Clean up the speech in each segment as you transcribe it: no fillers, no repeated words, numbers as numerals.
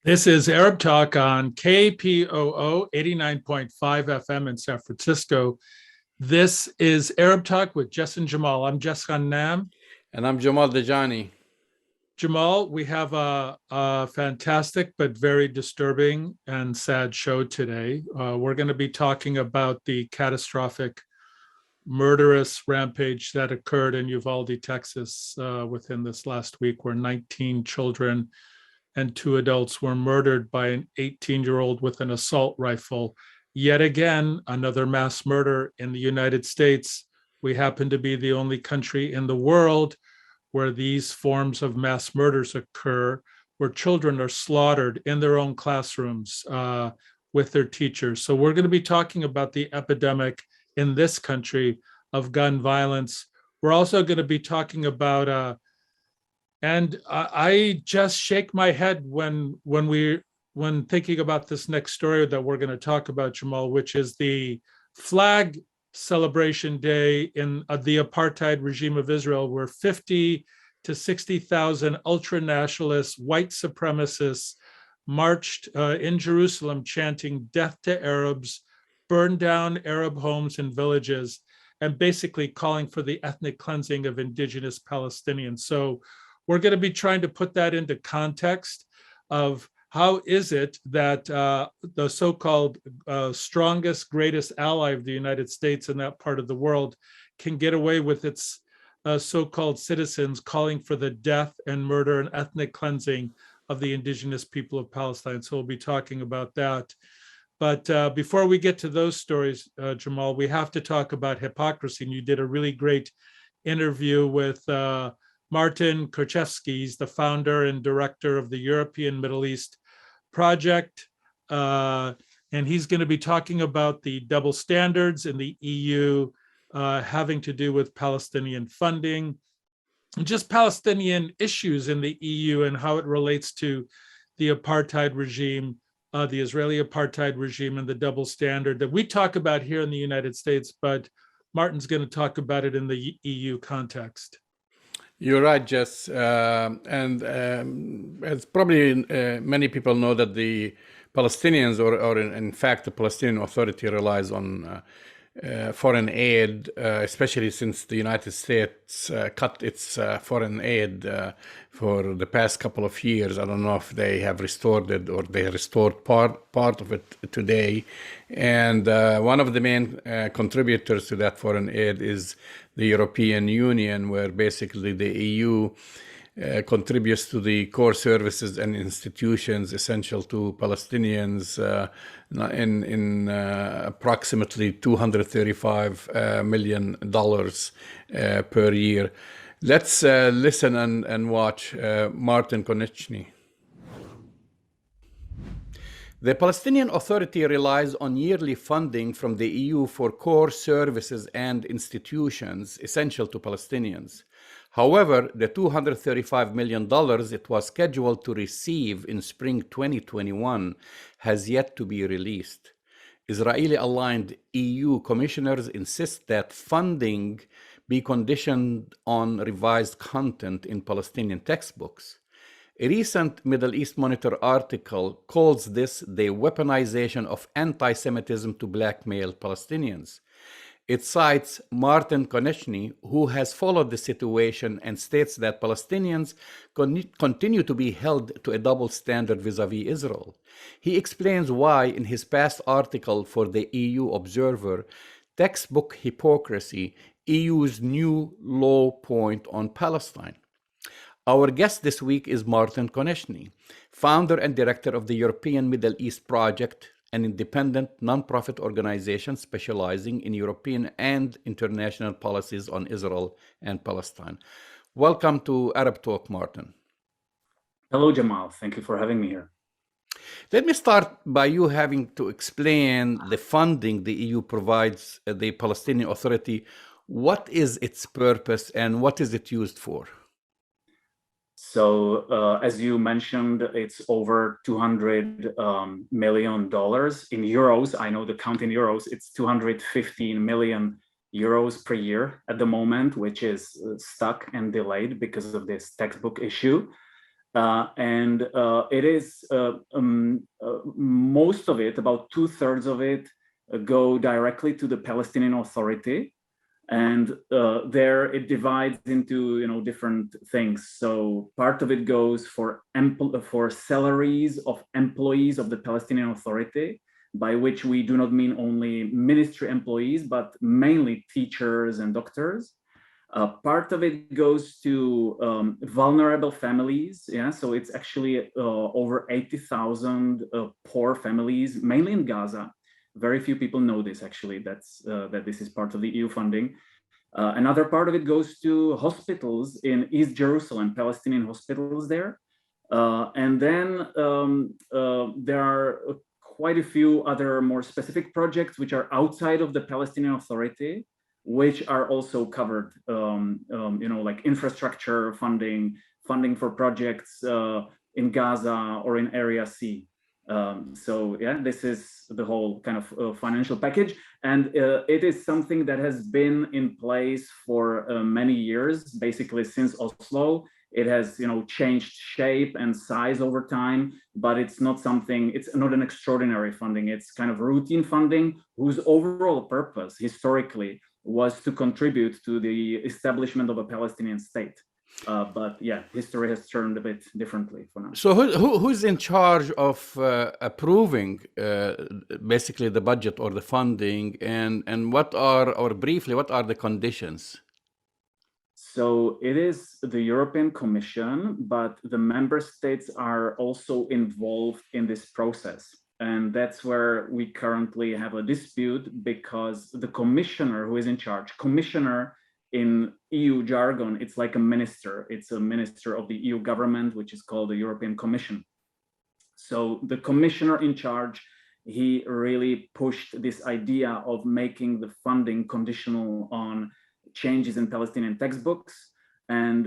This is Arab Talk on KPOO 89.5 FM in San Francisco. This is Arab Talk with Jess and Jamal. I'm Jess Jamal. And I'm Jamal Dajani. Jamal, we have a fantastic but very disturbing and sad show today. We're going to be talking about the catastrophic murderous rampage that occurred in Uvalde, Texas within this last week, where 19 children and 2 adults were murdered by an 18-year-old with an assault rifle. Yet again, another mass murder in the United States. We happen to be the only country in the world where these forms of mass murders occur, where children are slaughtered in their own classrooms with their teachers. So we're going to be talking about the epidemic in this country of gun violence. We're also going to be talking about and I just shake my head when thinking about this next story that we're going to talk about, Jamal, which is the flag celebration day in the apartheid regime of Israel, where 50 to 60,000 ultra-nationalists, white supremacists marched in Jerusalem chanting "Death to Arabs," burned down Arab homes and villages, and basically calling for the ethnic cleansing of indigenous Palestinians. So we're going to be trying to put that into context of how is it that the so-called strongest, greatest ally of the United States in that part of the world can get away with its so-called citizens calling for the death and murder and ethnic cleansing of the indigenous people of Palestine. So we'll be talking about that. But before we get to those stories, Jamal, we have to talk about hypocrisy. And you did a really great interview with Martin Konečhný. He's the founder and director of the European Middle East Project. And he's going to be talking about the double standards in the EU having to do with Palestinian funding, and just Palestinian issues in the EU and how it relates to the apartheid regime, the Israeli apartheid regime, and the double standard that we talk about here in the United States, but Martin's going to talk about it in the EU context. You're right, Jess. As probably many people know, that the Palestinians, or in fact the Palestinian Authority, relies on foreign aid, especially since the United States cut its foreign aid for the past couple of years. I don't know if they have restored it or they restored part of it today. And one of the main contributors to that foreign aid is the European Union, where basically the EU contributes to the core services and institutions essential to Palestinians in approximately $235 million per year. Let's listen and watch Martin Konečhný. The Palestinian Authority relies on yearly funding from the EU for core services and institutions essential to Palestinians. However, the $235 million it was scheduled to receive in spring 2021 has yet to be released. Israeli-aligned EU commissioners insist that funding be conditioned on revised content in Palestinian textbooks. A recent Middle East Monitor article calls this the weaponization of anti-Semitism to blackmail Palestinians. It cites Martin Konečhný, who has followed the situation, and states that Palestinians continue to be held to a double standard vis-à-vis Israel. He explains why in his past article for the EU Observer, Textbook Hypocrisy, EU's new low point on Palestine. Our guest this week is Martin Konečhný, founder and director of the European Middle East Project, an independent non-profit organization specializing in European and international policies on Israel and Palestine. Welcome to Arab Talk, Martin. Hello, Jamal. Thank you for having me here. Let me start by you having to explain the funding the EU provides the Palestinian Authority. What is its purpose and what is it used for? So as you mentioned, it's over $200 million in euros. I know the count in euros. It's 215 million euros per year at the moment, which is stuck and delayed because of this textbook issue. And it is most of it, about 2/3 of it, go directly to the Palestinian Authority. And there it divides into different things. So part of it goes for salaries of employees of the Palestinian Authority, by which we do not mean only ministry employees, but mainly teachers and doctors. Part of it goes to vulnerable families. Yeah, so it's actually over 80,000 poor families, mainly in Gaza. Very few people know this, actually, that this is part of the EU funding. Another part of it goes to hospitals in East Jerusalem, Palestinian hospitals there. And then there are quite a few other more specific projects which are outside of the Palestinian Authority, which are also covered, like infrastructure funding for projects in Gaza or in Area C. So yeah, this is the whole kind of financial package, and it is something that has been in place for many years, basically since Oslo. It has changed shape and size over time, but it's not an extraordinary funding. It's kind of routine funding whose overall purpose historically was to contribute to the establishment of a Palestinian state. But yeah, history has turned a bit differently for now. So who's in charge of approving basically the budget or the funding, and briefly, what are the conditions? So it is the European Commission, but the member states are also involved in this process. And that's where we currently have a dispute, because the commissioner who is in charge, commissioner in EU jargon, it's like a minister. It's a minister of the EU government, which is called the European Commission. So the commissioner in charge, he really pushed this idea of making the funding conditional on changes in Palestinian textbooks. And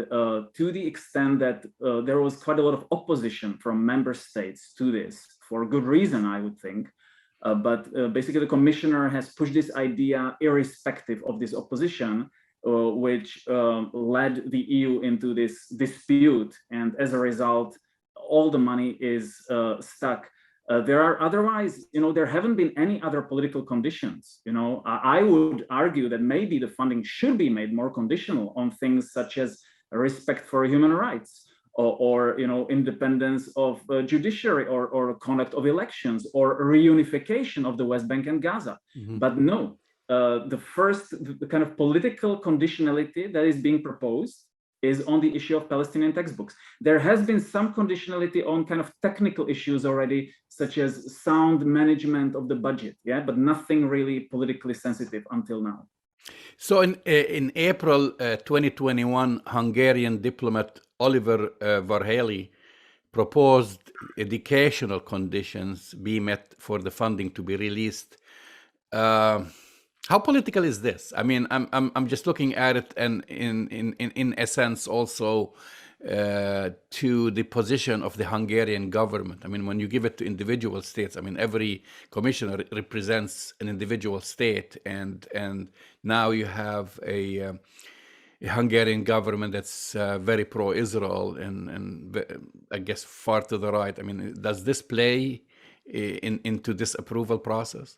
to the extent that there was quite a lot of opposition from member states to this, for good reason, I would think. But basically, the commissioner has pushed this idea irrespective of this opposition, which led the EU into this dispute. And as a result, all the money is stuck. There are otherwise, there haven't been any other political conditions. I would argue that maybe the funding should be made more conditional on things such as respect for human rights, or independence of judiciary, or conduct of elections, or reunification of the West Bank and Gaza. Mm-hmm. But no, the kind of political conditionality that is being proposed is on the issue of Palestinian textbooks. There has been some conditionality on kind of technical issues already, such as sound management of the budget, yeah, but nothing really politically sensitive until now. So in April 2021, Hungarian diplomat Oliver Varhelyi proposed educational conditions be met for the funding to be released. How political is this? I mean, I'm just looking at it, and in essence also to the position of the Hungarian government. I mean, when you give it to individual states, I mean, every commissioner represents an individual state, and now you have a Hungarian government that's very pro-Israel and I guess far to the right. I mean, does this play into this approval process?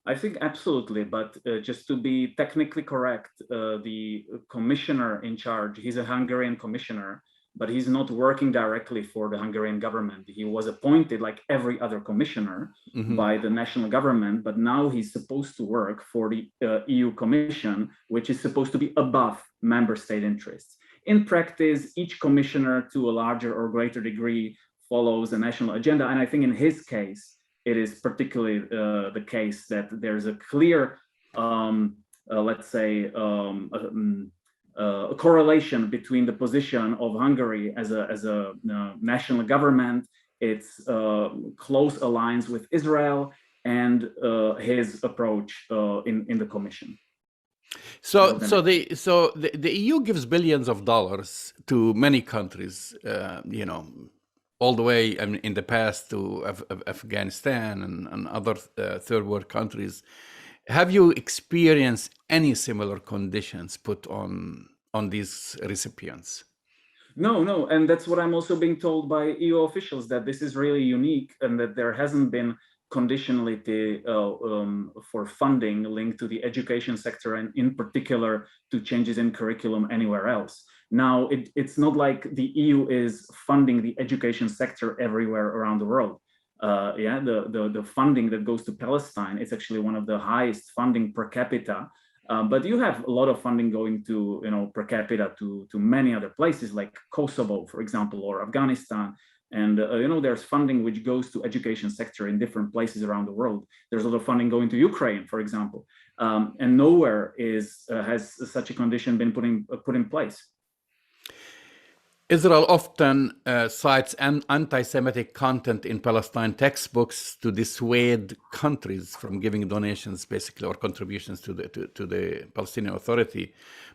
I think absolutely, but just to be technically correct, the commissioner in charge, he's a Hungarian commissioner, but he's not working directly for the Hungarian government. He was appointed, like every other commissioner, mm-hmm. by the national government, but now he's supposed to work for the EU Commission, which is supposed to be above member state interests. In practice, each commissioner, to a larger or greater degree, follows a national agenda, and I think in his case, it is particularly the case that there's a clear, let's say, a correlation between the position of Hungary as a national government, its close alliance with Israel, and his approach in the Commission. So the EU gives billions of dollars to many countries, all the way in the past to Afghanistan and other third world countries. Have you experienced any similar conditions put on these recipients? No, and that's what I'm also being told by EU officials, that this is really unique and that there hasn't been conditionality for funding linked to the education sector, and in particular to changes in curriculum anywhere else. Now, it's not like the EU is funding the education sector everywhere around the world. The funding that goes to Palestine is actually one of the highest funding per capita. But you have a lot of funding going to, per capita to many other places like Kosovo, for example, or Afghanistan. And, there's funding which goes to education sector in different places around the world. There's a lot of funding going to Ukraine, for example. And nowhere has such a condition been put in place. Israel often cites anti-Semitic content in Palestine textbooks to dissuade countries from giving donations, basically, or contributions to the Palestinian Authority.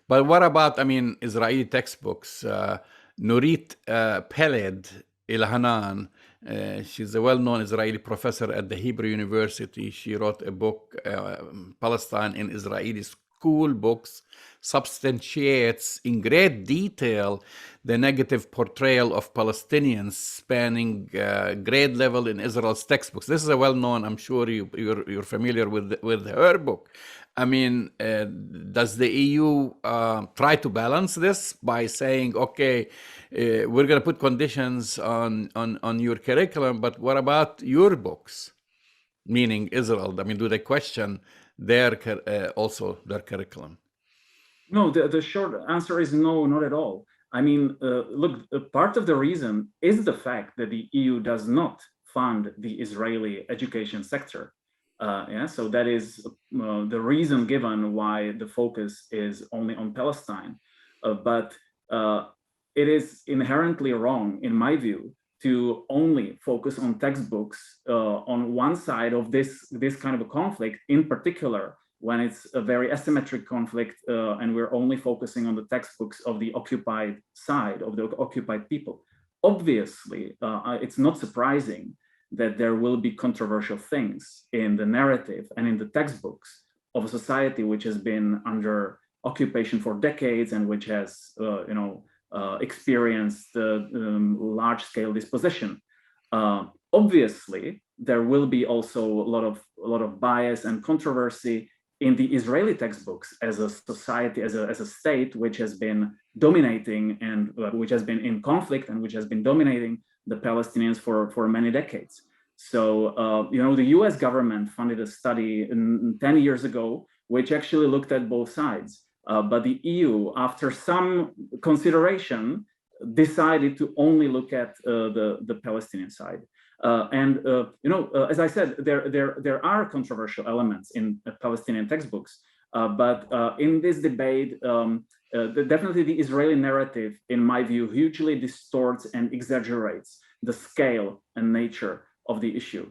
But what about, Israeli textbooks? Nurit Peled Ilhanan, she's a well-known Israeli professor at the Hebrew University. She wrote a book, Palestine in Israeli School Books, substantiates in great detail the negative portrayal of Palestinians spanning grade level in Israel's textbooks. This is a well-known, I'm sure you're familiar with her book. Does the EU try to balance this by saying, okay, we're going to put conditions on your curriculum, but what about your books? Meaning Israel, do they question also their curriculum? No, the short answer is no, not at all. Look, part of the reason is the fact that the EU does not fund the Israeli education sector. So that is the reason given why the focus is only on Palestine. But it is inherently wrong, in my view, to only focus on textbooks on one side of this kind of a conflict, in particular, when it's a very asymmetric conflict and we're only focusing on the textbooks of the occupied side, of the occupied people. Obviously, it's not surprising that there will be controversial things in the narrative and in the textbooks of a society which has been under occupation for decades and which has, experienced large-scale dispossession. Obviously, there will be also a lot of bias and controversy in the Israeli textbooks as a society, as a state which has been dominating and which has been in conflict and which has been dominating the Palestinians for many decades. So, the US government funded a study 10 years ago, which actually looked at both sides. But the EU, after some consideration, decided to only look at the Palestinian side. As I said, there are controversial elements in Palestinian textbooks, but in this debate, definitely the Israeli narrative, in my view, hugely distorts and exaggerates the scale and nature of the issue.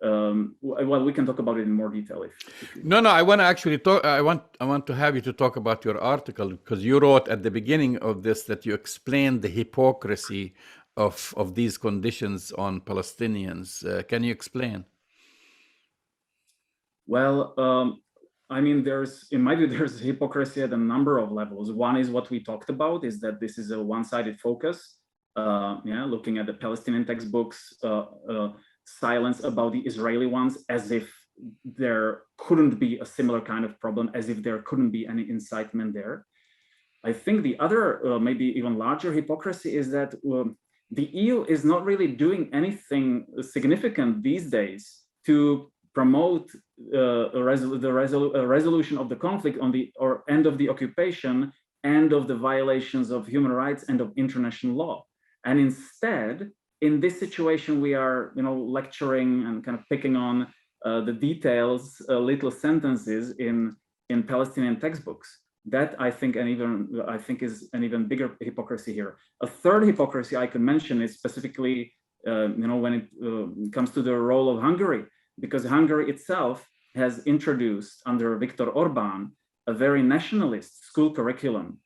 Well, we can talk about it in more detail. If you... No, I want to actually talk. I want to have you to talk about your article, because you wrote at the beginning of this that you explained the hypocrisy of these conditions on Palestinians. Can you explain? Well, in my view, there's hypocrisy at a number of levels. One is what we talked about, is that this is a one-sided focus. Looking at the Palestinian textbooks, silence about the Israeli ones, as if there couldn't be a similar kind of problem, as if there couldn't be any incitement there. I think the other, maybe even larger hypocrisy is that the EU is not really doing anything significant these days to promote a resolution of the conflict or end of the occupation, end of the violations of human rights and of international law. And instead, in this situation, we are, lecturing and kind of picking on the details, little sentences in Palestinian textbooks. That I think is an even bigger hypocrisy here. A third hypocrisy I can mention is specifically, when it comes to the role of Hungary, because Hungary itself has introduced under Viktor Orban a very nationalist school curriculum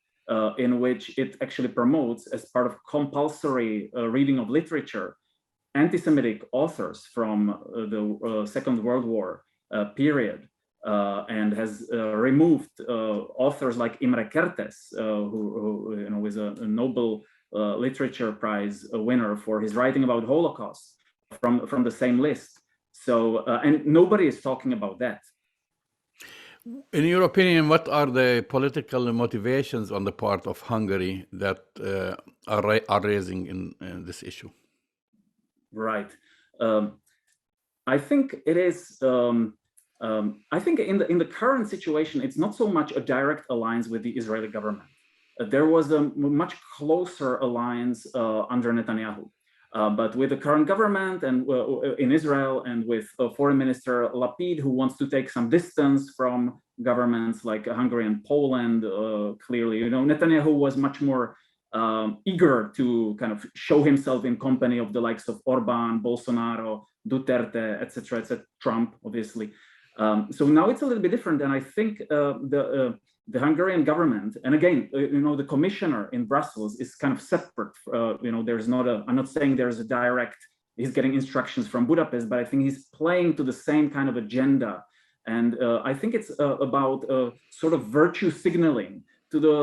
in which it actually promotes, as part of compulsory reading of literature, anti-Semitic authors from the Second World War period. and has removed authors like Imre Kertész, who is a Nobel Literature Prize winner for his writing about Holocaust from the same list. So, and nobody is talking about that. In your opinion, what are the political motivations on the part of Hungary that are raising in this issue? Right. I think it is. I think in the current situation, it's not so much a direct alliance with the Israeli government. There was a much closer alliance under Netanyahu. But with the current government and in Israel, and with Foreign Minister Lapid, who wants to take some distance from governments like Hungary and Poland, clearly, Netanyahu was much more eager to kind of show himself in company of the likes of Orban, Bolsonaro, Duterte, etc., Trump, obviously. So now it's a little bit different, and I think the Hungarian government, and again, the commissioner in Brussels is kind of separate. There's not I'm not saying there's a direct, he's getting instructions from Budapest, but I think he's playing to the same kind of agenda. And I think it's about sort of virtue signaling to the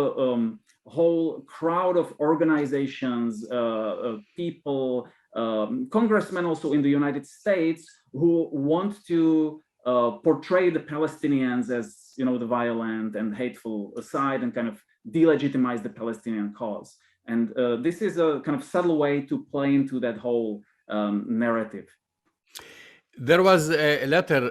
whole crowd of organizations, people, congressmen also in the United States, who want to portray the Palestinians as, the violent and hateful side, and kind of delegitimize the Palestinian cause. And this is a kind of subtle way to play into that whole narrative. There was a letter,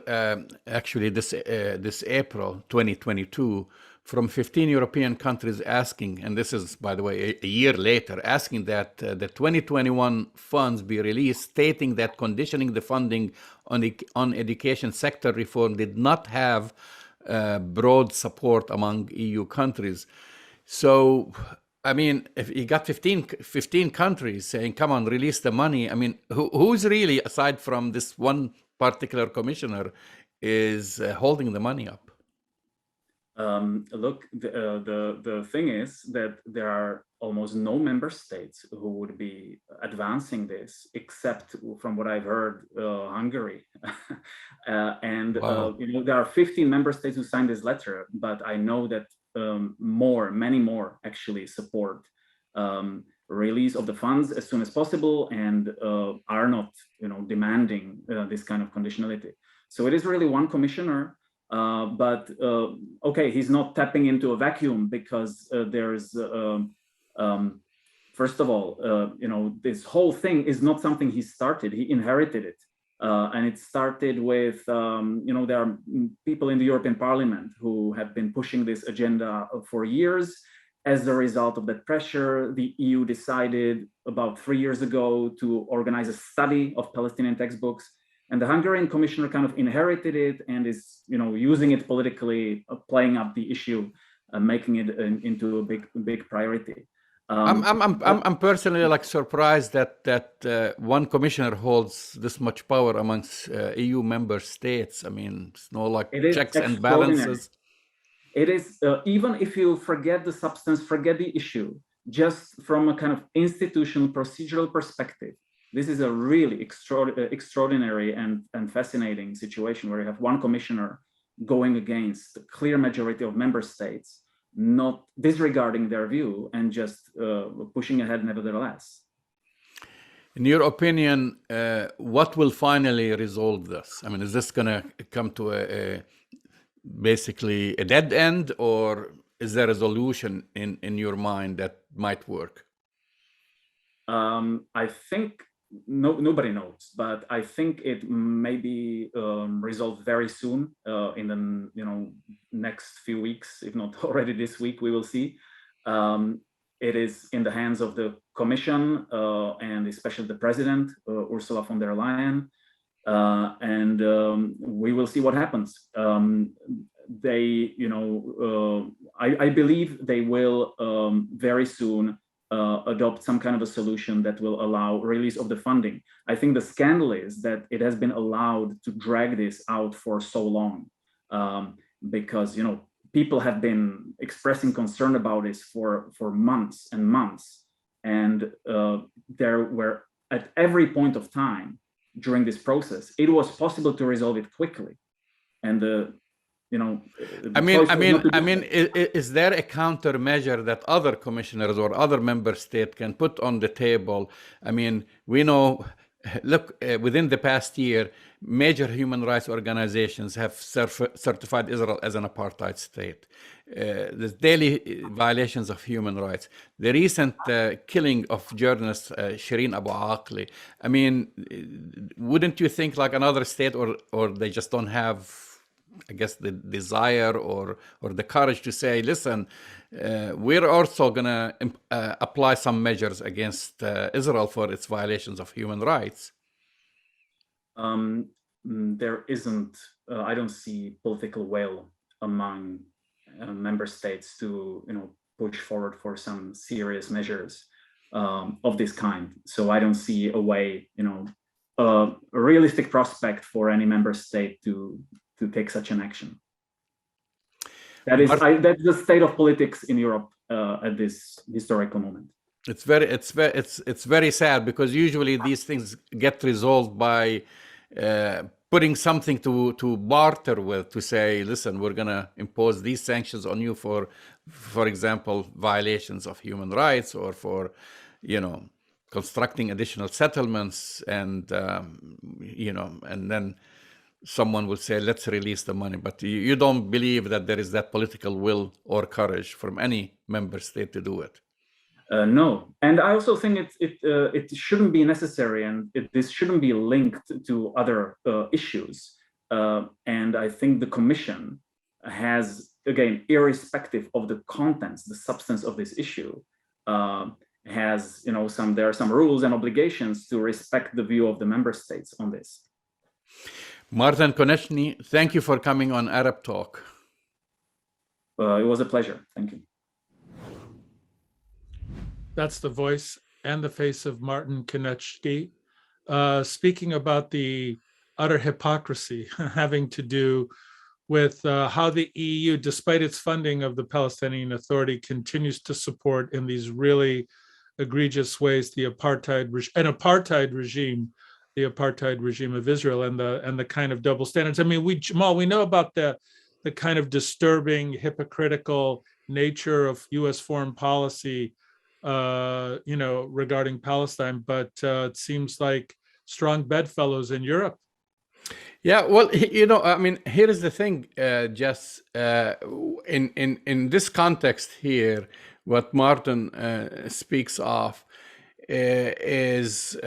actually, this April 2022, from 15 European countries asking, and this is, by the way, a year later, asking that the 2021 funds be released, stating that conditioning the funding on education sector reform did not have broad support among EU countries. So, I mean, if you got 15 countries saying, come on, release the money, I mean, who's really, aside from this one particular commissioner, is holding the money up? Look, the thing is that there are almost no member states who would be advancing this, except, from what I've heard, Hungary. And wow. There are 15 member states who signed this letter, but I know that many more actually support release of the funds as soon as possible, and are not, demanding this kind of conditionality. So it is really one commissioner. But okay, he's not tapping into a vacuum, because there's first of all, this whole thing is not something he started. He inherited it, and it started with there are people in the European Parliament who have been pushing this agenda for years. As a result of that pressure, the EU decided about 3 years ago to organize a study of Palestinian textbooks. And the Hungarian commissioner kind of inherited it and is, using it politically, playing up the issue, making it into a big priority. I'm personally surprised that one commissioner holds this much power amongst EU member states. I mean, it's no checks and balances. It is, even if you forget the substance, forget the issue, just from a kind of institutional procedural perspective, this is a really extraordinary and fascinating situation where you have one commissioner going against a clear majority of member states, not disregarding their view and just pushing ahead nevertheless. In your opinion, what will finally resolve this? I mean, is this going to come to basically a dead end, or is there a solution in your mind that might work? I think nobody knows, but I think it may be resolved very soon, in the next few weeks, if not already this week. We will see. It is in the hands of the Commission, and especially the President, Ursula von der Leyen, and we will see what happens. They, I believe they will very soon adopt some kind of a solution that will allow release of the funding. I think the scandal is that it has been allowed to drag this out for so long, because people have been expressing concern about this for months and months, and there were, at every point of time during this process, it was possible to resolve it quickly, and the you know, is there a countermeasure that other commissioners or other member states can put on the table? I mean, we know, look, within the past year, major human rights organizations have certified Israel as an apartheid state. There's daily violations of human rights. The recent killing of journalist Shireen Abu Akleh. I mean, wouldn't you think like another state, or they just don't have, I guess, the desire or the courage to say, listen, we're also going to apply some measures against Israel for its violations of human rights? There isn't, I don't see political will among member states to, push forward for some serious measures of this kind. So I don't see a way, a realistic prospect for any member state to take such an action. That's the state of politics in Europe at this historical moment. It's very sad, because usually these things get resolved by putting something to barter with, to say, listen, we're going to impose these sanctions on you for example, violations of human rights, or for, constructing additional settlements, and and then someone will say, let's release the money. But you don't believe that there is that political will or courage from any member state to do it? No, and I also think it shouldn't be necessary, and this shouldn't be linked to other issues. And I think the Commission has, again, irrespective of the contents, the substance of this issue, has, there are some rules and obligations to respect the view of the member states on this. Martin Konečhný, thank you for coming on Arab Talk. It was a pleasure. Thank you. That's the voice and the face of Martin Konečhný, speaking about the utter hypocrisy having to do with how the EU, despite its funding of the Palestinian Authority, continues to support in these really egregious ways the apartheid regime of Israel, and the kind of double standards. I mean, Jamal, we know about the kind of disturbing, hypocritical nature of U.S. foreign policy, regarding Palestine, but it seems like strong bedfellows in Europe. Yeah, well, I mean, here is the thing, Jess. In this context here, what Martin speaks of is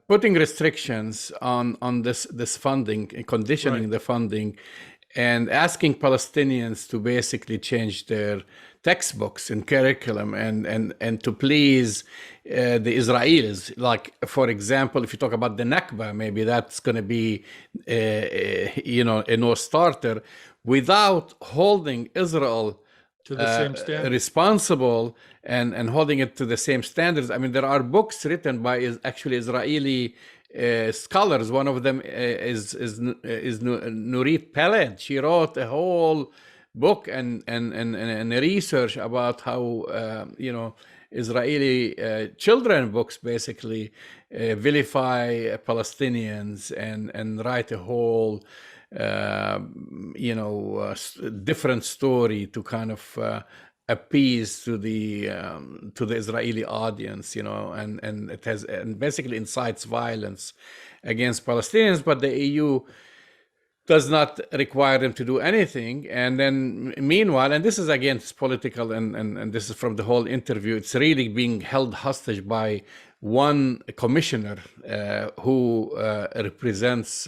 putting restrictions on this funding, conditioning the funding, and asking Palestinians to basically change their textbooks and curriculum and to please the Israelis. Like, for example, if you talk about the Nakba, maybe that's going to be a no-starter, without holding Israel to the same standard, responsible and holding it to the same standards. I mean, there are books written by actually Israeli scholars. One of them is Nurit Peled. She wrote a whole book and research about how Israeli children books basically vilify Palestinians and write a whole different story to kind of appease to the Israeli audience, and it has, and basically incites violence against Palestinians, but the EU does not require them to do anything. And then meanwhile, and this is against political, and this is from the whole interview, it's really being held hostage by one commissioner who represents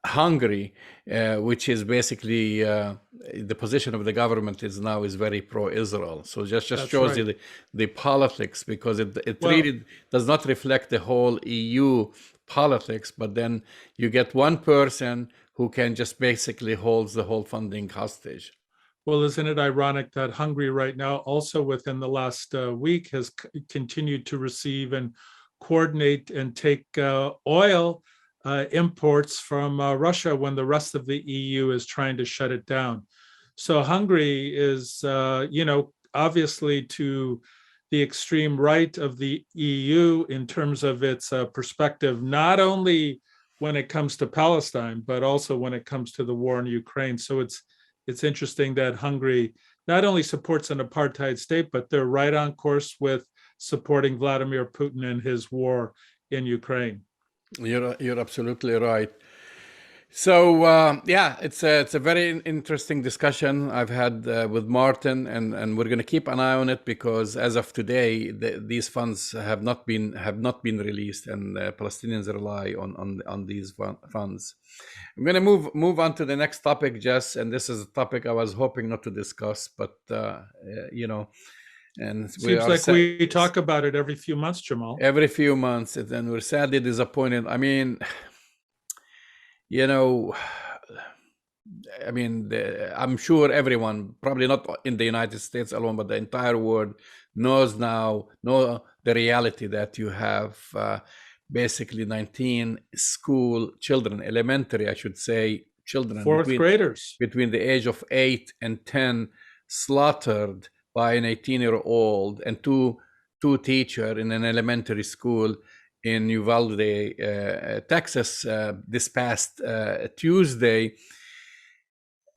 Hungary, which is basically the position of the government is very pro-Israel. So just shows you the politics, because it really does not reflect the whole EU politics, but then you get one person who can just basically holds the whole funding hostage. Well, isn't it ironic that Hungary right now, also within the last week, has continued to receive and coordinate and take oil imports from Russia when the rest of the EU is trying to shut it down. So Hungary is, obviously to the extreme right of the EU in terms of its perspective, not only when it comes to Palestine, but also when it comes to the war in Ukraine. So it's it's interesting that Hungary not only supports an apartheid state, but they're right on course with supporting Vladimir Putin and his war in Ukraine. You're absolutely right. So yeah, it's a very interesting discussion I've had with Martin, and we're going to keep an eye on it, because as of today, these funds have not been released, and Palestinians rely on these funds. I'm going to move on to the next topic, Jess, and this is a topic I was hoping not to discuss, but you know, and seems like we talk about it every few months, Jamal. Every few months, and we're sadly disappointed. I mean, you know, I'm sure everyone, probably not in the United States alone, but the entire world knows the reality that you have basically 19 school children, elementary, I should say, children, fourth graders between the age of 8 and 10, slaughtered by an 18-year-old and two teachers in an elementary school in Uvalde, Texas, this past Tuesday.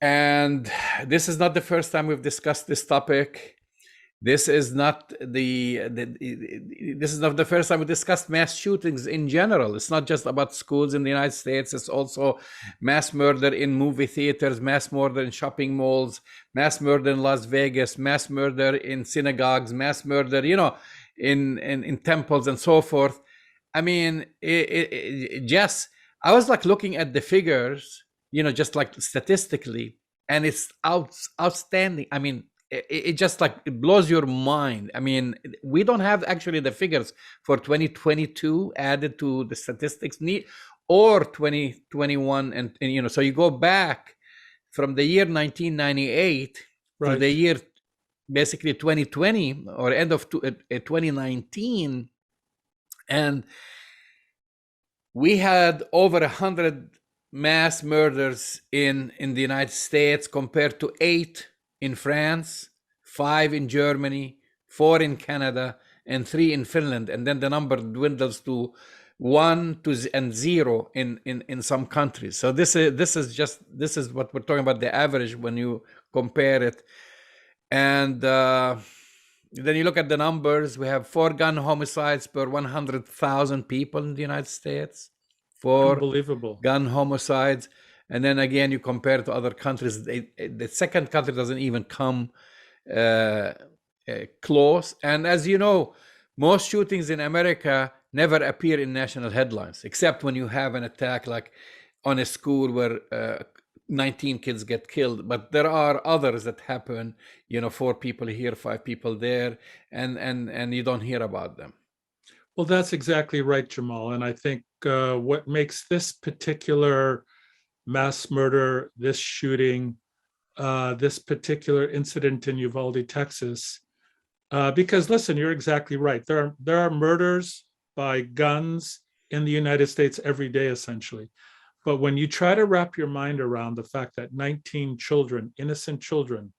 And this is not the first time we've discussed this topic. This is not this is not the first time we discussed mass shootings in general. It's not just about schools in the United States. It's also mass murder in movie theaters, mass murder in shopping malls, mass murder in Las Vegas, mass murder in synagogues, mass murder, you know, in temples and so forth. I mean, Jess, I was like looking at the figures, you know, just like statistically, and it's outstanding. I mean, it just like, it blows your mind. I mean, we don't have actually the figures for 2022 added to the statistics or 2021. And you know, so you go back from the year 1998 to the year basically 2020 or end of 2019. And we had over 100 mass murders in the United States, compared to 8 in France, 5 in Germany, 4 in Canada, and 3 in Finland. And then the number dwindles to 1 and 0 in some countries. So this is what we're talking about, the average when you compare it. And then you look at the numbers. We have 4 gun homicides per 100,000 people in the United States. 4 unbelievable gun homicides. And then again, you compare it to other countries. The second country doesn't even come close. And as you know, most shootings in America never appear in national headlines, except when you have an attack like on a school where 19 kids get killed. But there are others that happen, you know, 4 people here, 5 people there, and you don't hear about them. Well, that's exactly right, Jamal. And I think what makes this particular mass murder, this shooting, this particular incident in Uvalde, Texas, because listen, you're exactly right. There are murders by guns in the United States every day, essentially. But when you try to wrap your mind around the fact that 19 children, innocent children,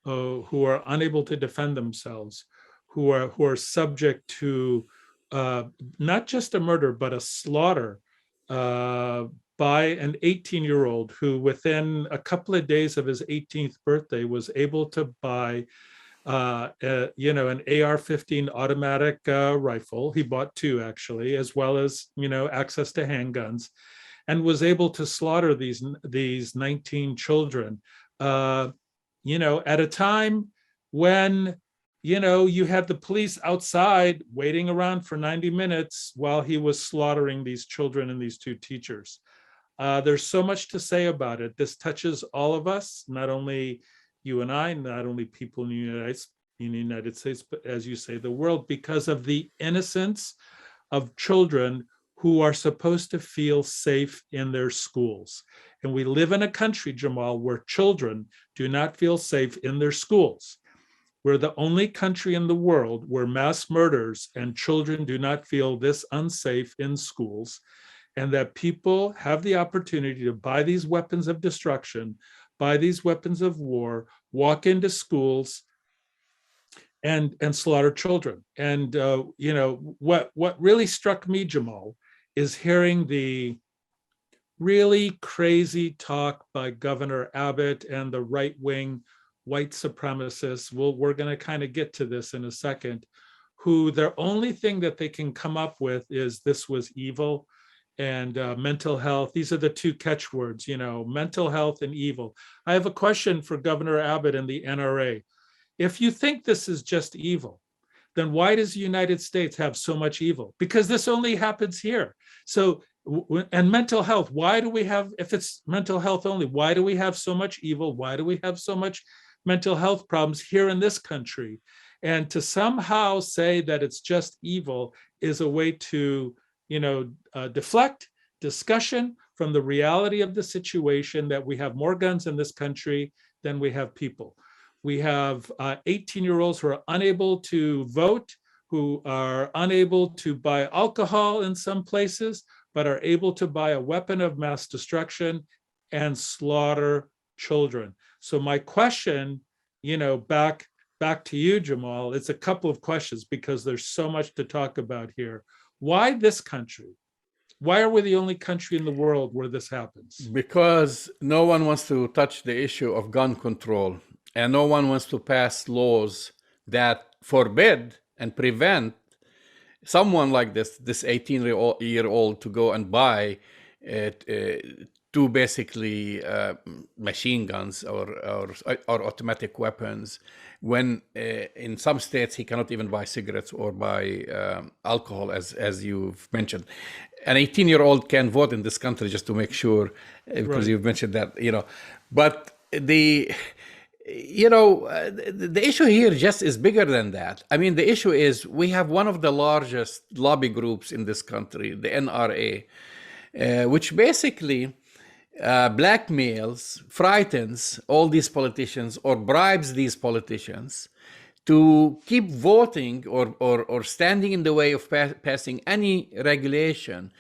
who are unable to defend themselves, who are subject to not just a murder, but a slaughter by an 18-year-old who within a couple of days of his 18th birthday was able to buy you know, an AR-15 automatic rifle. He bought 2 actually, as well as, you know, access to handguns, and was able to slaughter these 19 children, you know, at a time when, you know, you had the police outside waiting around for 90 minutes while he was slaughtering these children and these 2 teachers. There's so much to say about it. This touches all of us, not only you and I, not only people in the United States, but as you say, the world, because of the innocence of children who are supposed to feel safe in their schools. And we live in a country, Jamal, where children do not feel safe in their schools. We're the only country in the world where mass murders and children do not feel this unsafe in schools, and that people have the opportunity to buy these weapons of destruction, buy these weapons of war, walk into schools and slaughter children. And you know, what really struck me, Jamal, is hearing the really crazy talk by Governor Abbott and the right-wing white supremacists. We're going to kind of get to this in a second, who their only thing that they can come up with is this was evil and mental health. These are the two catchwords, mental health and evil. I have a question for Governor Abbott and the NRA. If you think this is just evil, then why does the United States have so much evil? Because this only happens here. So, and mental health, why do we have, if it's mental health only, why do we have so much evil? Why do we have so much mental health problems here in this country? And to somehow say that it's just evil is a way to, deflect discussion from the reality of the situation, that we have more guns in this country than we have people. We have 18-year-olds who are unable to vote, who are unable to buy alcohol in some places, but are able to buy a weapon of mass destruction and slaughter children. So my question, back to you, Jamal, it's a couple of questions because there's so much to talk about here. Why this country? Why are we the only country in the world where this happens? Because no one wants to touch the issue of gun control, and no one wants to pass laws that forbid and prevent someone like this 18-year-old to go and buy two basically machine guns or automatic weapons, when in some states he cannot even buy cigarettes or buy alcohol, as you've mentioned. An 18-year-old can vote in this country, just to make sure, because Right. You've mentioned that, But the issue here just is bigger than that. I mean, the issue is we have one of the largest lobby groups in this country, the NRA, which basically blackmails, frightens all these politicians or bribes these politicians to keep voting or standing in the way of passing any regulation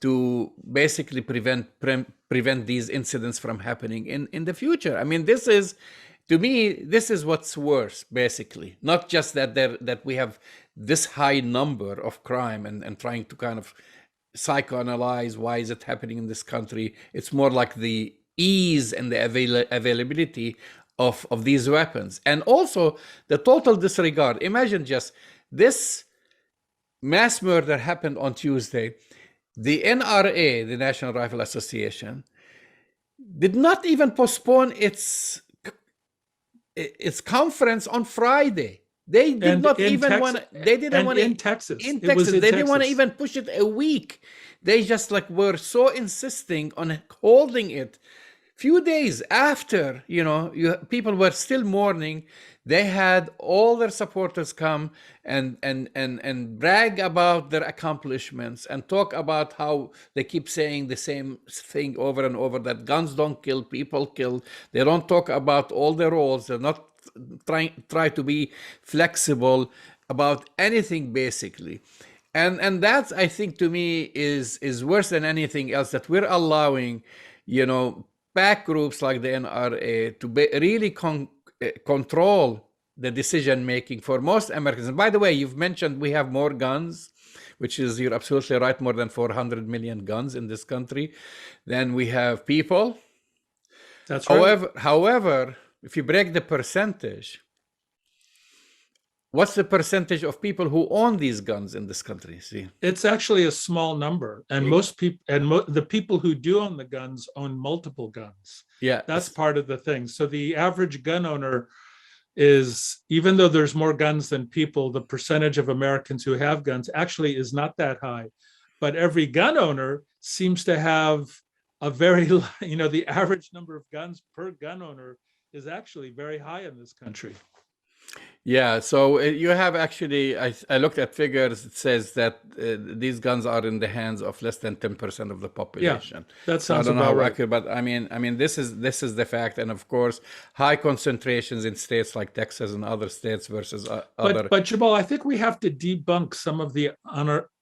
to basically prevent these incidents from happening in the future. I mean, to me, this is what's worse, basically. Not just that we have this high number of crime and trying to kind of psychoanalyze why is it happening in this country. It's more like the ease and the availability of these weapons. And also the total disregard. Imagine just this mass murder happened on Tuesday. The NRA, the National Rifle Association, did not even postpone its conference on Friday. They did not even want. They didn't want in Texas. In Texas, they didn't want to even push it a week. They just were so insisting on holding it. Few days after, people were still mourning. They had all their supporters come and brag about their accomplishments and talk about how they keep saying the same thing over and over, that guns don't kill, people kill. They don't talk about all the roles. They're not try to be flexible about anything, basically. And that's, I think, to me, is worse than anything else, that we're allowing, PAC groups like the NRA to really control the decision making for most Americans. And by the way, you've mentioned we have more guns, which is, you're absolutely right, more than 400 million guns in this country. Then we have people. That's right. However, if you break the percentage, what's the percentage of people who own these guns in this country? See, it's actually a small number, and most people, the people who do own the guns own multiple guns. Yeah, that's part of the thing. So the average gun owner is, even though there's more guns than people, the percentage of Americans who have guns actually is not that high. But every gun owner seems to have a very, the average number of guns per gun owner is actually very high in this country. Yeah, so you have actually, I looked at figures, it says that these guns are in the hands of less than 10% of the population. Yeah, that sounds I don't know about how right. accurate, but I mean, this is the fact. And of course, high concentrations in states like Texas and other states versus other. But Jamal, I think we have to debunk some of the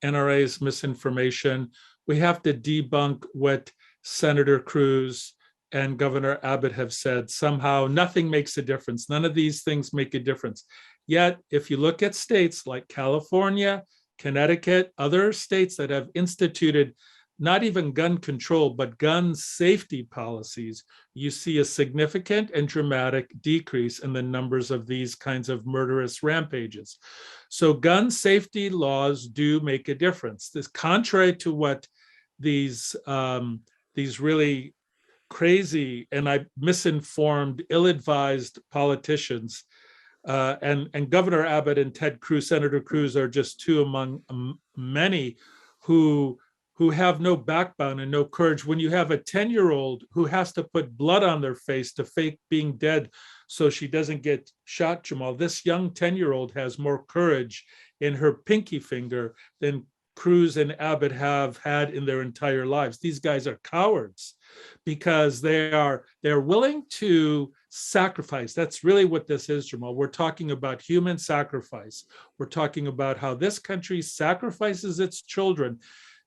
NRA's misinformation. We have to debunk what Senator Cruz and Governor Abbott have said. Somehow nothing makes a difference. None of these things make a difference. Yet, if you look at states like California, Connecticut, other states that have instituted not even gun control, but gun safety policies, you see a significant and dramatic decrease in the numbers of these kinds of murderous rampages. So gun safety laws do make a difference. This, contrary to what these really crazy and misinformed, ill-advised politicians and Governor Abbott and Ted Cruz, Senator Cruz, are just two among many who have no backbone and no courage. When you have a 10-year-old who has to put blood on their face to fake being dead so she doesn't get shot, Jamal, this young 10-year-old has more courage in her pinky finger than Cruz and Abbott have had in their entire lives. These guys are cowards because they're willing to sacrifice. That's really what this is, Jamal. We're talking about human sacrifice. We're talking about how this country sacrifices its children.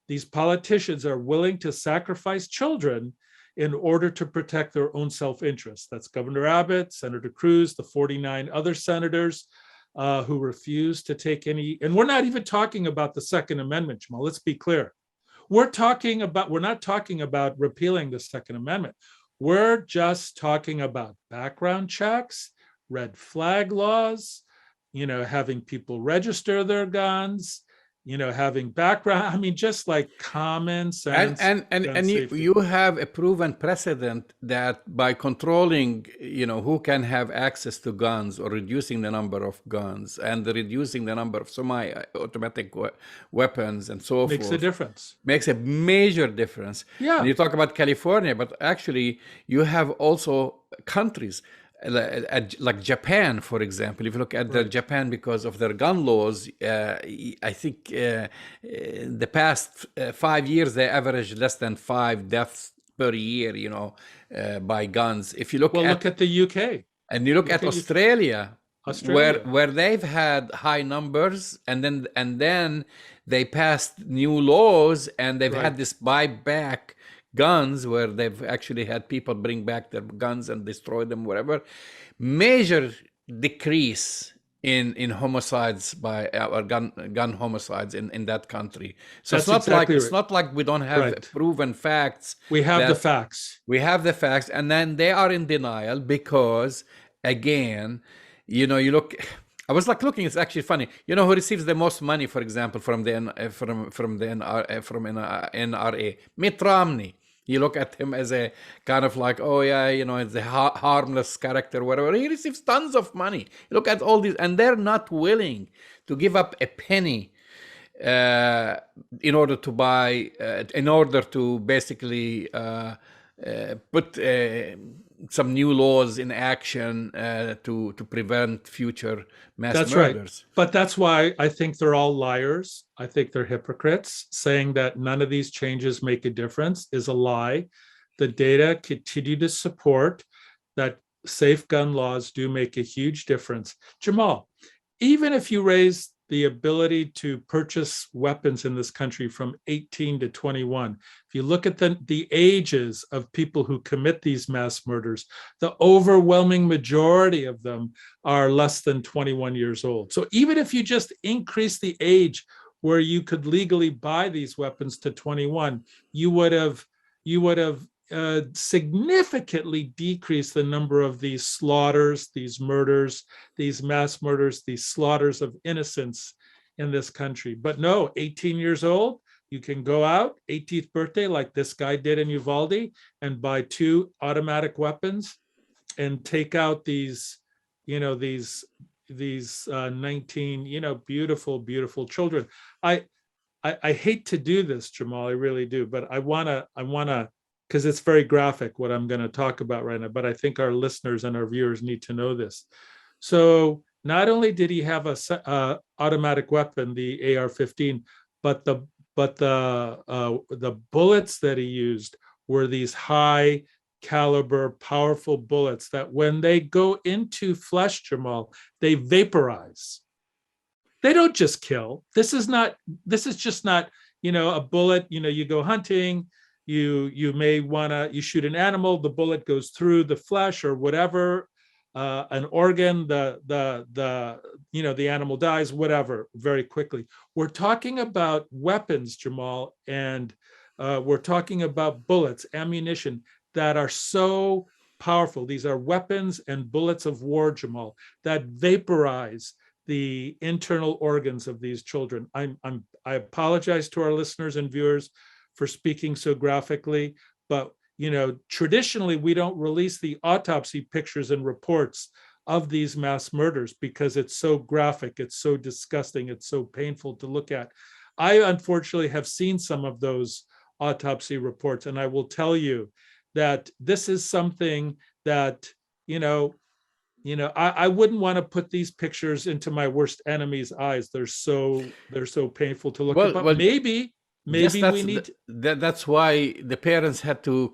These politicians are willing to sacrifice children in order to protect their own self-interest. That's Governor Abbott, Senator Cruz, the 49 other senators who refuse to take any, and we're not even talking about the Second Amendment, Jamal. Let's be clear. We're not talking about repealing the Second Amendment. We're just talking about background checks, red flag laws, having people register their guns, having background, I mean, just like common sense. And you have a proven precedent that by controlling, who can have access to guns or reducing the number of guns and reducing the number of semi-automatic weapons and so forth. Makes a difference. Makes a major difference. Yeah. And you talk about California, but actually you have also countries like Japan, for example. If you look at Japan, because of their gun laws, I think the past 5 years they average less than 5 deaths per year, by guns. If you look at the UK, and you look at Australia, where they've had high numbers, and then they passed new laws, and they've had this buyback guns where they've actually had people bring back their guns and destroy them, whatever. Major decrease in homicides by gun homicides in that country. So it's not like we don't have proven facts. We have the facts. We have the facts, and then they are in denial because, again, you look. I was looking. It's actually funny. Who receives the most money, for example, from the NRA? Mitt Romney. You look at him as a kind of like, it's a harmless character, whatever. He receives tons of money. You look at all these, and they're not willing to give up a penny in order to basically put some new laws in action to prevent future mass murders. Right. But that's why I think they're all liars. I think they're hypocrites. Saying that none of these changes make a difference is a lie. The data continue to support that safe gun laws do make a huge difference. Jamal, even if you raise the ability to purchase weapons in this country from 18 to 21. If you look at the ages of people who commit these mass murders, the overwhelming majority of them are less than 21 years old. So even if you just increase the age where you could legally buy these weapons to 21, you would have significantly decrease the number of these slaughters, these murders, these mass murders, these slaughters of innocents in this country. But no, 18 years old, you can go out, 18th birthday, like this guy did in Uvalde, and buy 2 automatic weapons and take out these 19, beautiful, beautiful children. I hate to do this, Jamal, I really do, but I wanna, because it's very graphic what I'm going to talk about right now, but I think our listeners and our viewers need to know this. So not only did he have a automatic weapon, the AR-15, but the bullets that he used were these high caliber, powerful bullets that when they go into flesh, Jamal, they vaporize. They don't just kill. This is just not, a bullet, you go hunting, you may you shoot an animal, the bullet goes through the flesh or whatever, an organ, the animal dies, whatever, very quickly. We're talking about weapons, Jamal, and We're talking about bullets, ammunition that are so powerful. These are weapons and bullets of war, Jamal, that vaporize the internal organs of these children. I apologize to our listeners and viewers for speaking so graphically, but traditionally we don't release the autopsy pictures and reports of these mass murders because it's so graphic, it's so disgusting, it's so painful to look at. I unfortunately have seen some of those autopsy reports, and I will tell you that this is something that I wouldn't want to put these pictures into my worst enemy's eyes. They're so painful to look at. But maybe yes, we need. That's why the parents had to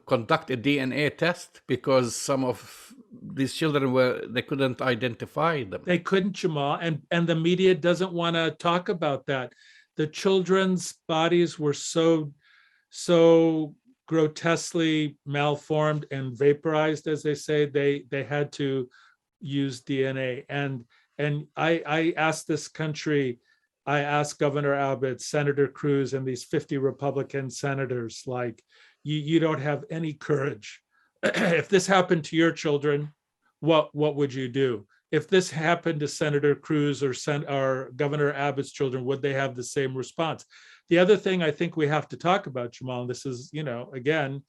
conduct a DNA test, because some of these children they couldn't identify them. They couldn't, Jamal, and the media doesn't want to talk about that. The children's bodies were so grotesquely malformed and vaporized, as they say. They had to use DNA, and I asked this country, I asked Governor Abbott, Senator Cruz, and these 50 Republican senators, like, you don't have any courage. If this happened to your children, what would you do? If this happened to Senator Cruz or Governor Abbott's children, would they have the same response? The other thing I think we have to talk about, Jamal, and this is, again,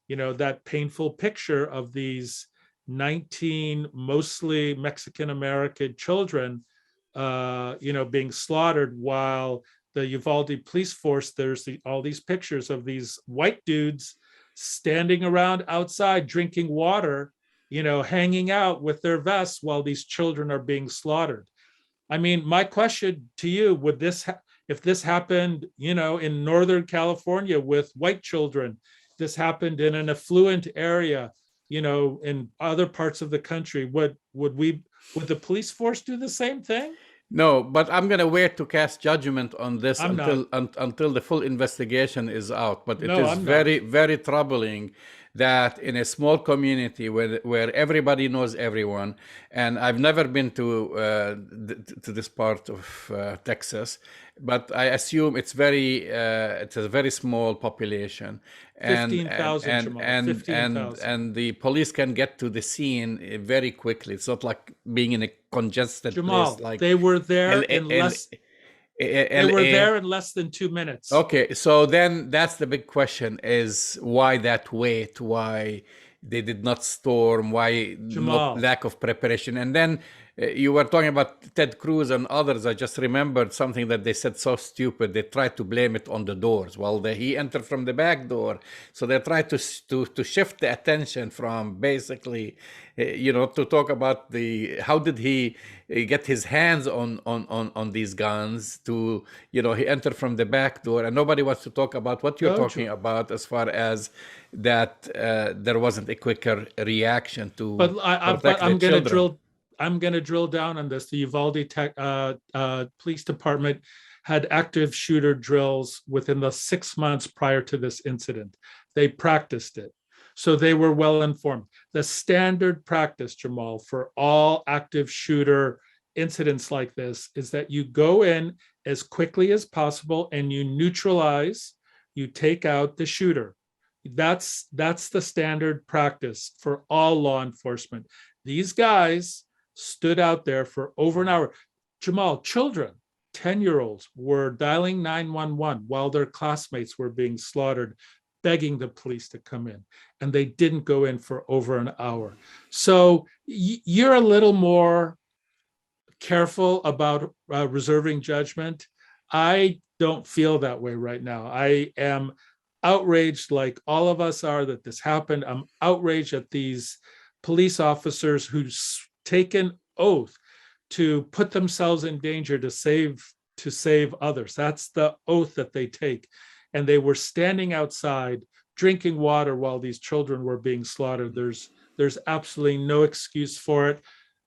that painful picture of these 19 mostly Mexican-American children, being slaughtered, while the Uvalde police force, there's all these pictures of these white dudes standing around outside drinking water, hanging out with their vests while these children are being slaughtered. I mean, my question to you, if this happened, in Northern California with white children, this happened in an affluent area, in other parts of the country, would the police force do the same thing? No, but I'm going to wait to cast judgment on this until the full investigation is out. But it is very, very troubling that in a small community where everybody knows everyone, and I've never been to this part of Texas, but I assume it's it's a very small population. 15,000, and the police can get to the scene very quickly. It's not like being in a congested Jamal, place. Like they were there in less than 2 minutes. Okay, so then that's the big question: is why that wait? Why they did not storm? Why lack of preparation? And then you were talking about Ted Cruz and others. I just remembered something that they said so stupid. They tried to blame it on the doors. Well, he entered from the back door, so they tried to shift the attention from basically, to talk about how did he get his hands on these guns, to he entered from the back door, and nobody wants to talk about what you're talking about as far as that there wasn't a quicker reaction to I'm going to drill down on this. The Uvalde Police Department had active shooter drills within the 6 months prior to this incident. They practiced it, so they were well informed. The standard practice, Jamal, for all active shooter incidents like this is that you go in as quickly as possible and you take out the shooter. That's the standard practice for all law enforcement. These guys stood out there for over an hour. Jamal, children, 10-year-olds were dialing 911 while their classmates were being slaughtered, begging the police to come in, and they didn't go in for over an hour. So you're a little more careful about reserving judgment. I don't feel that way right now. I am outraged, like all of us are, that this happened. I'm outraged at these police officers who take an oath to put themselves in danger to save others. That's the oath that they take. And they were standing outside drinking water while these children were being slaughtered. There's absolutely no excuse for it.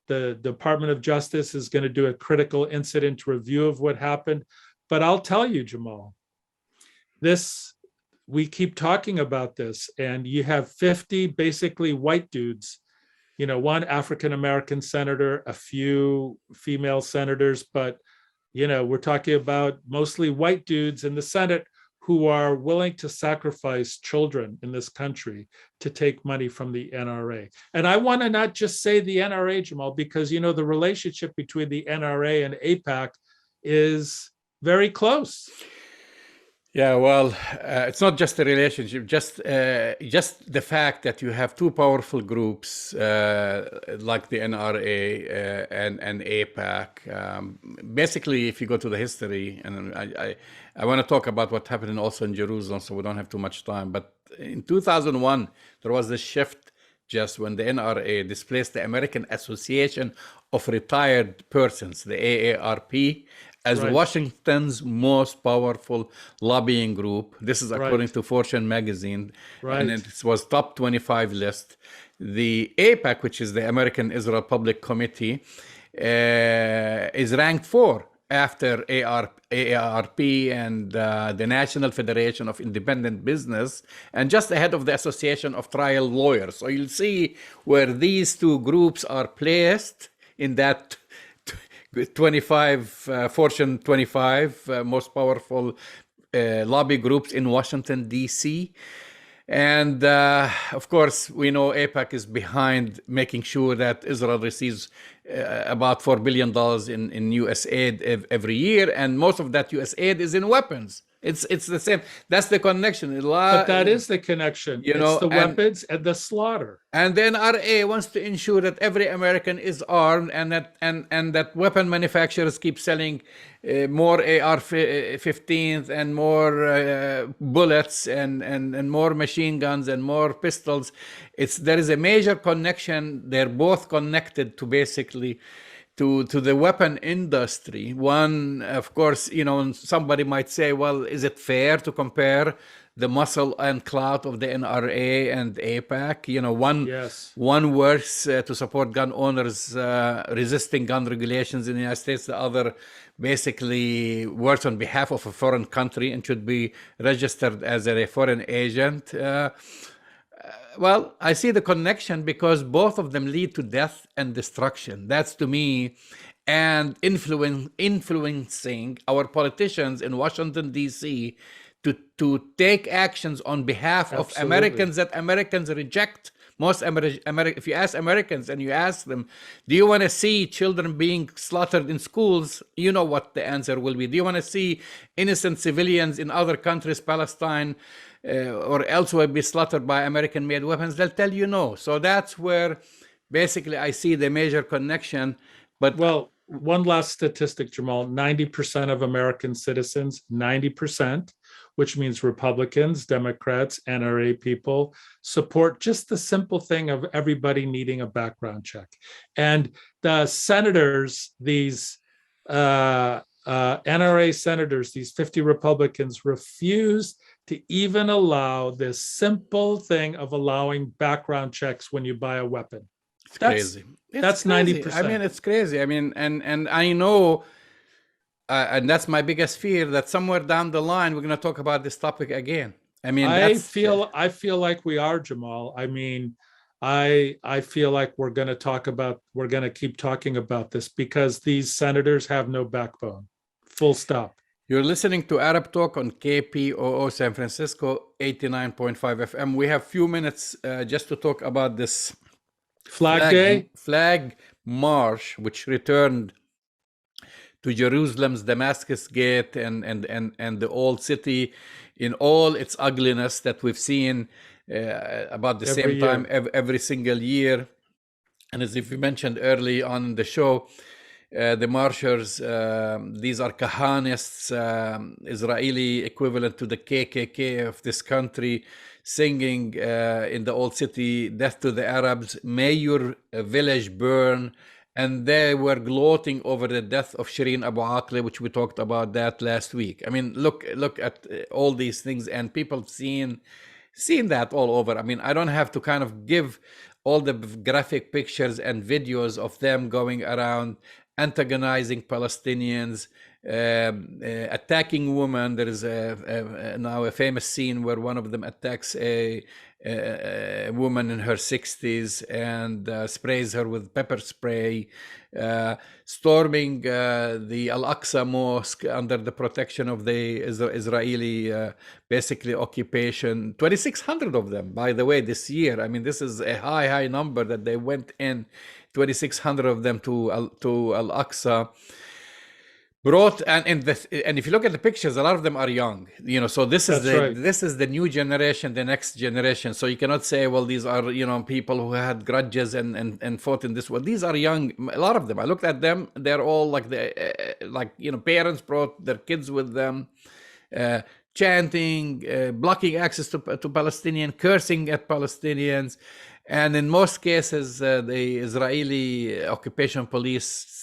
The Department of Justice is going to do a critical incident review of what happened. But I'll tell you, Jamal, we keep talking about this, and you have 50 basically white dudes, one African-American senator, a few female senators, but, we're talking about mostly white dudes in the Senate who are willing to sacrifice children in this country to take money from the NRA. And I want to not just say the NRA, Jamal, because, you know, the relationship between the NRA and AIPAC is very close. Yeah, well, it's not just a relationship, just the fact that you have two powerful groups like the NRA and AIPAC. Basically, if you go to the history, and I want to talk about what happened also in Jerusalem, so we don't have too much time. But in 2001, there was a shift just when the NRA displaced the American Association of Retired Persons, the AARP, as Washington's most powerful lobbying group. This is according to Fortune magazine, and it was top 25 list. The AIPAC, which is the American Israel Public Committee, is ranked 4 after AARP and the National Federation of Independent Business, and just ahead of the Association of Trial Lawyers. So you'll see where these two groups are placed in that Fortune 25 most powerful lobby groups in Washington, D.C. And of course, we know AIPAC is behind making sure that Israel receives about $4 billion in U.S. aid every year. And most of that U.S. aid is in weapons. It's the same. That's the connection. But that is the connection. It's the weapons and the slaughter. And the NRA wants to ensure that every American is armed, and that weapon manufacturers keep selling more AR-15s and more bullets and more machine guns and more pistols. There is a major connection. They're both connected to basically to the weapon industry. One, of course, somebody might say, well, is it fair to compare the muscle and clout of the NRA and AIPAC? One works to support gun owners resisting gun regulations in the United States. The other basically works on behalf of a foreign country and should be registered as a foreign agent. Well, I see the connection because both of them lead to death and destruction. That's to me, and influencing our politicians in Washington, D.C. to take actions on behalf of Americans that Americans reject. If you ask Americans and you ask them, do you want to see children being slaughtered in schools? You know what the answer will be. Do you want to see innocent civilians in other countries, Palestine, or elsewhere be slaughtered by American-made weapons? They'll tell you no. So that's where basically I see the major connection. But well, one last statistic, Jamal, 90% of American citizens, 90%, which means Republicans, Democrats, NRA people, support just the simple thing of everybody needing a background check. And the senators, these NRA senators, these 50 Republicans, refuse to even allow this simple thing of allowing background checks when you buy a weapon. That's crazy. That's 90%. I mean, it's crazy. I mean, and I know, and that's my biggest fear, that somewhere down the line we're going to talk about this topic again. I mean, I feel like we are, Jamal. I mean, I feel like we're going to keep talking about this because these senators have no backbone. Full stop. You're listening to Arab Talk on KPOO San Francisco 89.5 FM. We have few minutes just to talk about this flag march, which returned to Jerusalem's Damascus Gate and the old city in all its ugliness that we've seen about the same time every single year. And as if we mentioned early on in the show, the marchers, these are Kahanists, Israeli equivalent to the KKK of this country, singing in the old city, "Death to the Arabs, may your village burn." And they were gloating over the death of Shireen Abu Akleh, which we talked about that last week. I mean, look at all these things, and people seen that all over. I mean, I don't have to kind of give all the graphic pictures and videos of them going around antagonizing Palestinians, attacking women. There is now a famous scene where one of them attacks a woman in her 60s and sprays her with pepper spray, storming the Al-Aqsa Mosque under the protection of the Israeli basically occupation. 2,600 of them, by the way, this year. I mean, this is a high number that they went in. 2,600 of them to Al-Aqsa. And if you look at the pictures, a lot of them are young, so this is this is the new generation, the next generation. So you cannot say, well, these are people who had grudges and fought in this war. These are young, a lot of them. I looked at them, they're all like parents brought their kids with them, chanting, blocking access to Palestinian, cursing at Palestinians, and in most cases the Israeli occupation police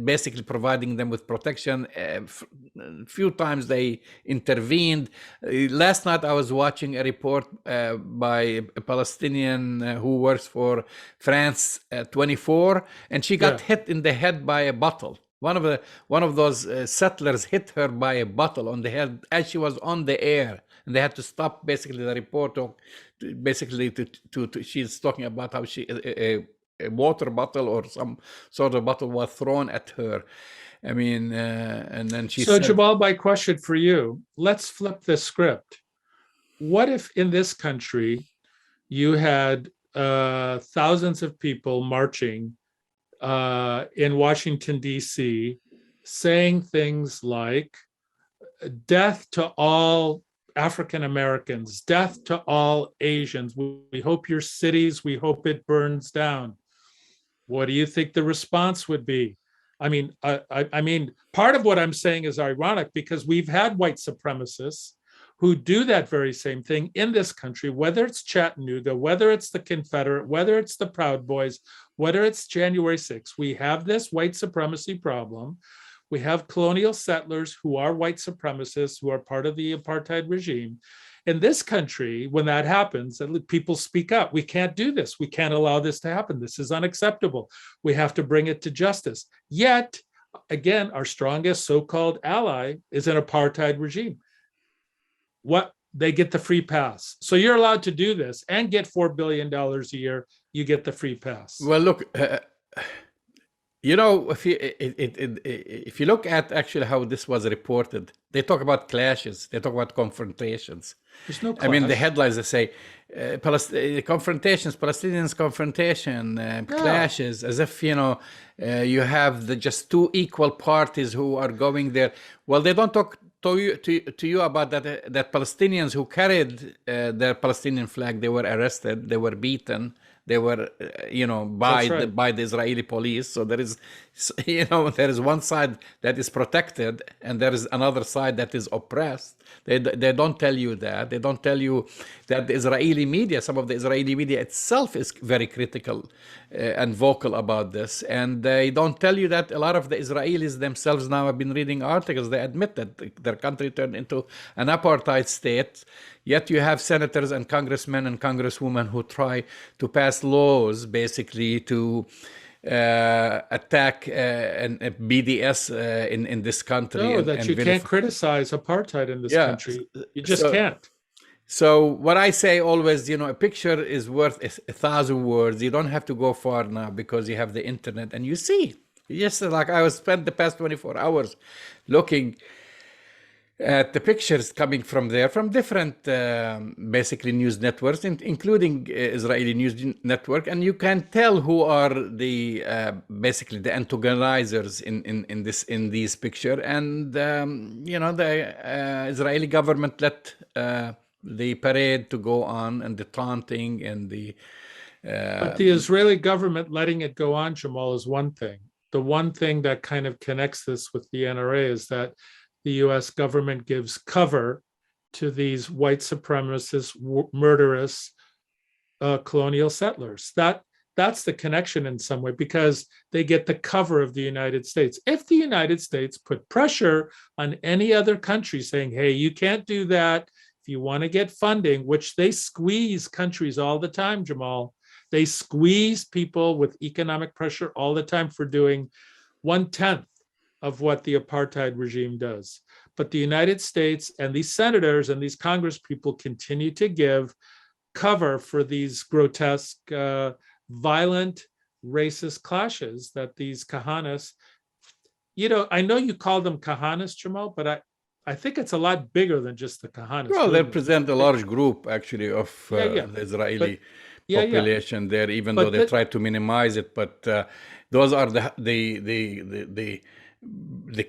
basically providing them with protection. A few times they intervened. Last night I was watching a report by a Palestinian who works for France 24, and she got hit in the head by a bottle. One of those settlers hit her by a bottle on the head as she was on the air, and they had to stop basically the report. She's talking about how a water bottle or some sort of bottle was thrown at her. I mean, and then she said, Jamal, my question for you, let's flip the script. What if in this country you had thousands of people marching in Washington, D.C., saying things like, death to all African Americans, death to all Asians, we hope your cities, we hope it burns down? What do you think the response would be? I mean, part of what I'm saying is ironic because we've had white supremacists who do that very same thing in this country, whether it's Chattanooga, whether it's the Confederate, whether it's the Proud Boys, whether it's January 6th. We have this white supremacy problem. We have colonial settlers who are white supremacists, who are part of the apartheid regime. In this country, when that happens, people speak up. We can't do this. We can't allow this to happen. This is unacceptable. We have to bring it to justice. Yet, again, our strongest so-called ally is an apartheid regime. They get the free pass. So you're allowed to do this and get $4 billion a year. You get the free pass. Well, look, if you look at actually how this was reported, they talk about clashes, they talk about confrontations. There's no clash. I mean, the headlines, they say confrontations, Palestinians confrontation, clashes, as if you have just two equal parties who are going there. Well, they don't talk to you about that Palestinians who carried their Palestinian flag, they were arrested, they were beaten, they were by the Israeli police. So there is there is one side that is protected and there is another side that is oppressed. They don't tell you that. They don't tell you that the Israeli media, some of the Israeli media itself is very critical and vocal about this. And they don't tell you that a lot of the Israelis themselves now have been reading articles. They admit that their country turned into an apartheid state. Yet you have senators and congressmen and congresswomen who try to pass laws basically to attack BDS in this country. No, that you can't criticize apartheid in this country. You just can't. So what I say always, a picture is worth 1,000 words. You don't have to go far now because you have the internet and you see. Just like I spent the past 24 hours looking at the pictures coming from there, from different basically news networks, including Israeli news network, and you can tell who are the basically the antagonizers in these picture. And the Israeli government let the parade to go on and the taunting and the. But the Israeli government letting it go on, Jamal, is one thing. The one thing that kind of connects this with the NRA is that the U.S. government gives cover to these white supremacist, murderous colonial settlers. That's the connection in some way, because they get the cover of the United States. If the United States put pressure on any other country saying, hey, you can't do that, if you want to get funding, which they squeeze countries all the time, Jamal, they squeeze people with economic pressure all the time for doing 1/10 of what the apartheid regime does. But the United States and these senators and these Congress people continue to give cover for these grotesque, violent, racist clashes that these kahanas, I know you call them kahanas, Jamal, but I think it's a lot bigger than just the kahanas. Well, they represent a large group, actually, of the Israeli population there, even though they try to minimize it. But those are the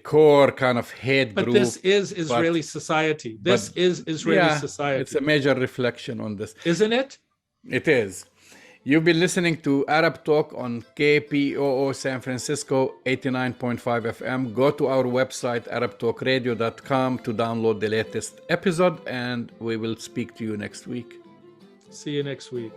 core kind of hate group. But this is Israeli society. This is Israeli society. It's a major reflection on this. Isn't it? It is. You've been listening to Arab Talk on KPOO San Francisco 89.5 FM. Go to our website, arabtalkradio.com, to download the latest episode, and we will speak to you next week. See you next week.